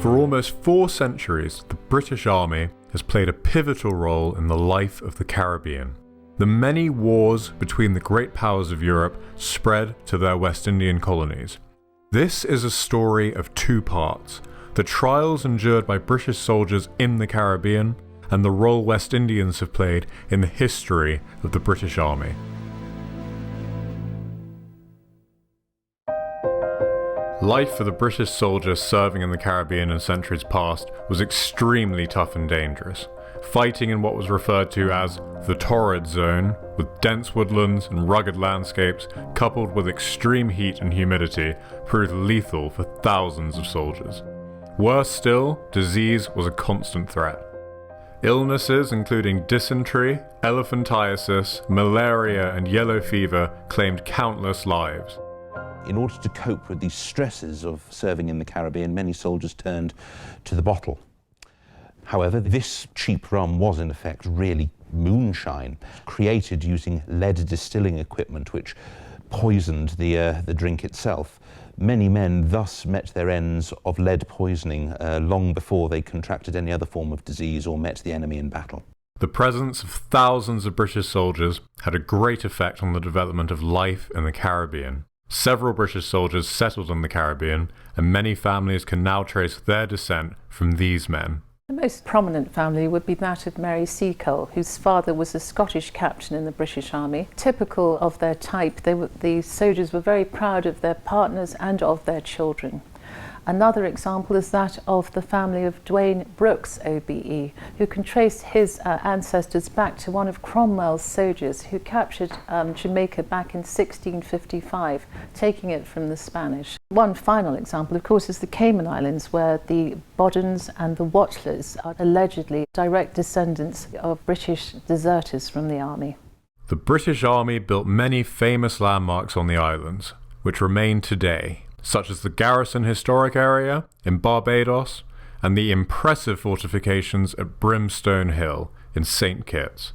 For almost 4 centuries, the British Army has played a pivotal role in the life of the Caribbean. The many wars between the great powers of Europe spread to their West Indian colonies. This is a story of 2 parts: the trials endured by British soldiers in the Caribbean, and the role West Indians have played in the history of the British Army. Life for the British soldiers serving in the Caribbean in centuries past was extremely tough and dangerous. Fighting in what was referred to as the torrid zone, with dense woodlands and rugged landscapes coupled with extreme heat and humidity, proved lethal for thousands of soldiers. Worse still, disease was a constant threat. Illnesses including dysentery, elephantiasis, malaria and yellow fever claimed countless lives. In order to cope with the stresses of serving in the Caribbean, many soldiers turned to the bottle. However, this cheap rum was in effect really moonshine, created using lead distilling equipment which poisoned the drink itself. Many men thus met their ends of lead poisoning long before they contracted any other form of disease or met the enemy in battle. The presence of thousands of British soldiers had a great effect on the development of life in the Caribbean. Several British soldiers settled in the Caribbean, and many families can now trace their descent from these men. The most prominent family would be that of Mary Seacole, whose father was a Scottish captain in the British Army. Typical of their type, the soldiers were very proud of their partners and of their children. Another example is that of the family of Dwayne Brooks, OBE, who can trace his ancestors back to one of Cromwell's soldiers who captured Jamaica back in 1655, taking it from the Spanish. One final example, of course, is the Cayman Islands, where the Boddens and the Watlers are allegedly direct descendants of British deserters from the army. The British Army built many famous landmarks on the islands, which remain today, such as the Garrison Historic Area in Barbados and the impressive fortifications at Brimstone Hill in St. Kitts.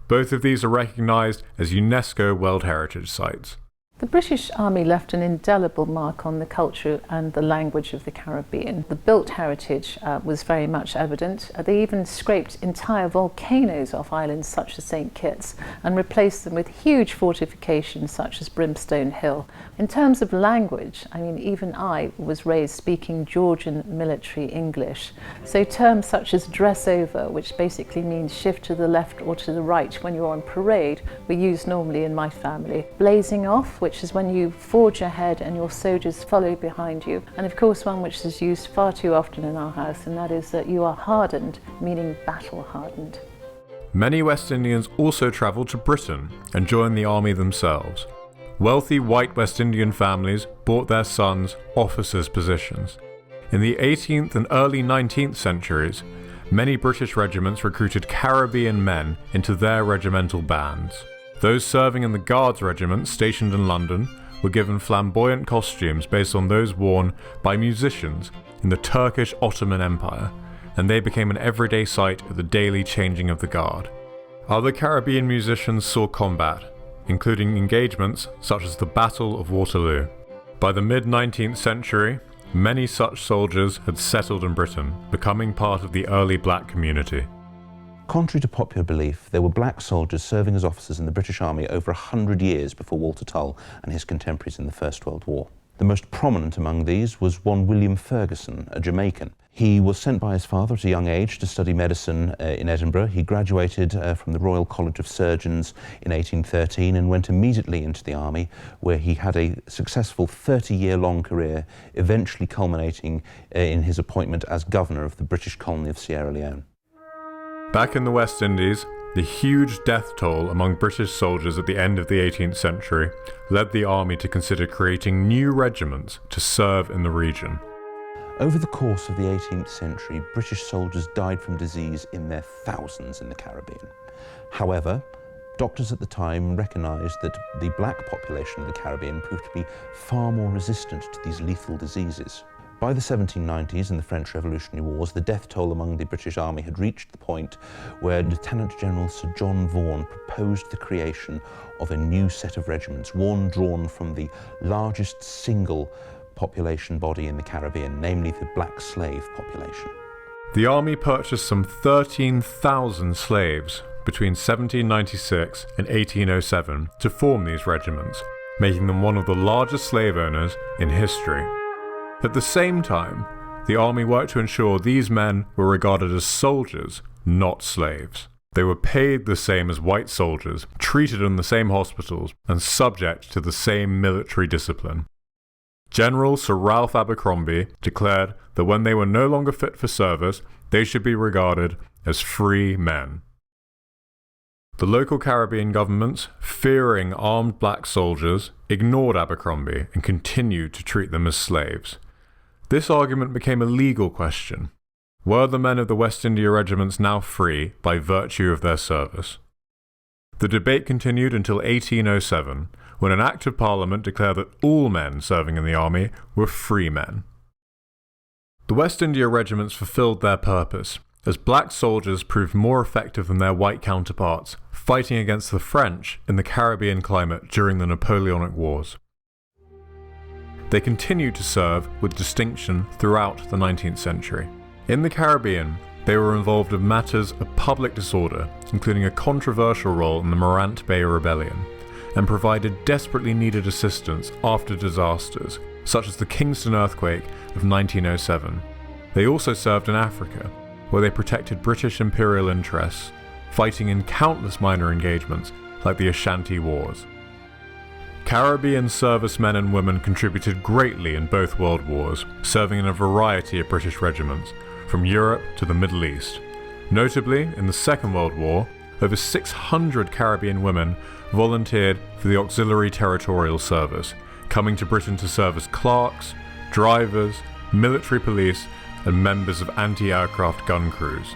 Both of these are recognised as UNESCO World Heritage Sites. The British Army left an indelible mark on the culture and the language of the Caribbean. The built heritage was very much evident. They even scraped entire volcanoes off islands such as St. Kitts and replaced them with huge fortifications such as Brimstone Hill. In terms of language, I mean, even I was raised speaking Georgian military English. So terms such as dress over, which basically means shift to the left or to the right when you're on parade, were used normally in my family. Blazing off, which is when you forge ahead and your soldiers follow behind you. And of course one which is used far too often in our house, and that is that you are hardened, meaning battle hardened. Many West Indians also travelled to Britain and joined the army themselves. Wealthy white West Indian families bought their sons officers' positions. In the 18th and early 19th centuries, many British regiments recruited Caribbean men into their regimental bands. Those serving in the Guards Regiment stationed in London were given flamboyant costumes based on those worn by musicians in the Turkish Ottoman Empire, and they became an everyday sight at the daily changing of the guard. Other Caribbean musicians saw combat, including engagements such as the Battle of Waterloo. By the mid-19th century, many such soldiers had settled in Britain, becoming part of the early black community. Contrary to popular belief, there were black soldiers serving as officers in the British Army over 100 years before Walter Tull and his contemporaries in the First World War. The most prominent among these was one William Ferguson, a Jamaican. He was sent by his father at a young age to study medicine in Edinburgh. He graduated from the Royal College of Surgeons in 1813 and went immediately into the army, where he had a successful 30-year-long career, eventually culminating in his appointment as governor of the British colony of Sierra Leone. Back in the West Indies, the huge death toll among British soldiers at the end of the 18th century led the army to consider creating new regiments to serve in the region. Over the course of the 18th century, British soldiers died from disease in their thousands in the Caribbean. However, doctors at the time recognised that the black population of the Caribbean proved to be far more resistant to these lethal diseases. By the 1790s and the French Revolutionary Wars, the death toll among the British Army had reached the point where Lieutenant General Sir John Vaughan proposed the creation of a new set of regiments, one drawn from the largest single population body in the Caribbean, namely the black slave population. The army purchased some 13,000 slaves between 1796 and 1807 to form these regiments, making them one of the largest slave owners in history. At the same time, the army worked to ensure these men were regarded as soldiers, not slaves. They were paid the same as white soldiers, treated in the same hospitals, and subject to the same military discipline. General Sir Ralph Abercrombie declared that when they were no longer fit for service, they should be regarded as free men. The local Caribbean governments, fearing armed black soldiers, ignored Abercrombie and continued to treat them as slaves. This argument became a legal question. Were the men of the West India regiments now free by virtue of their service? The debate continued until 1807, when an Act of Parliament declared that all men serving in the army were free men. The West India regiments fulfilled their purpose, as black soldiers proved more effective than their white counterparts, fighting against the French in the Caribbean climate during the Napoleonic Wars. They continued to serve with distinction throughout the 19th century. In the Caribbean, they were involved in matters of public disorder, including a controversial role in the Morant Bay Rebellion, and provided desperately needed assistance after disasters, such as the Kingston earthquake of 1907. They also served in Africa, where they protected British imperial interests, fighting in countless minor engagements like the Ashanti Wars. Caribbean servicemen and women contributed greatly in both world wars, serving in a variety of British regiments, from Europe to the Middle East. Notably, in the Second World War, over 600 Caribbean women volunteered for the Auxiliary Territorial Service, coming to Britain to serve as clerks, drivers, military police, and members of anti-aircraft gun crews.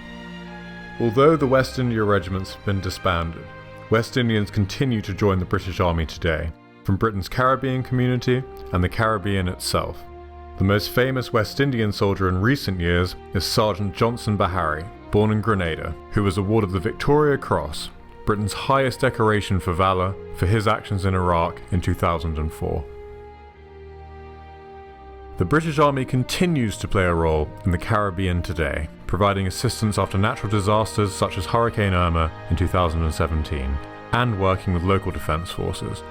Although the West India regiments have been disbanded, West Indians continue to join the British Army today, from Britain's Caribbean community and the Caribbean itself. The most famous West Indian soldier in recent years is Sergeant Johnson Bahari, born in Grenada, who was awarded the Victoria Cross, Britain's highest decoration for valour, for his actions in Iraq in 2004. The British Army continues to play a role in the Caribbean today, providing assistance after natural disasters such as Hurricane Irma in 2017, and working with local defence forces.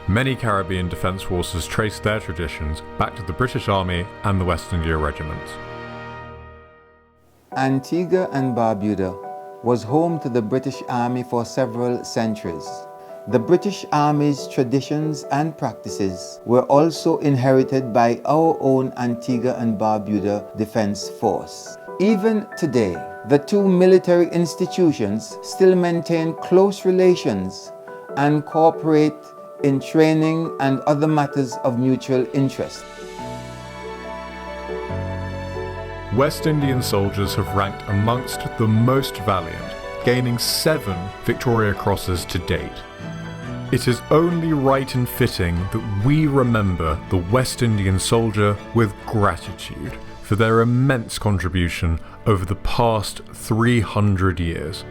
Many Caribbean defence forces trace their traditions back to the British Army and the West India regiments. Antigua and Barbuda was home to the British Army for several centuries. The British Army's traditions and practices were also inherited by our own Antigua and Barbuda Defence Force. Even today, the two military institutions still maintain close relations and cooperate in training and other matters of mutual interest. West Indian soldiers have ranked amongst the most valiant, gaining 7 Victoria Crosses to date. It is only right and fitting that we remember the West Indian soldier with gratitude for their immense contribution over the past 300 years.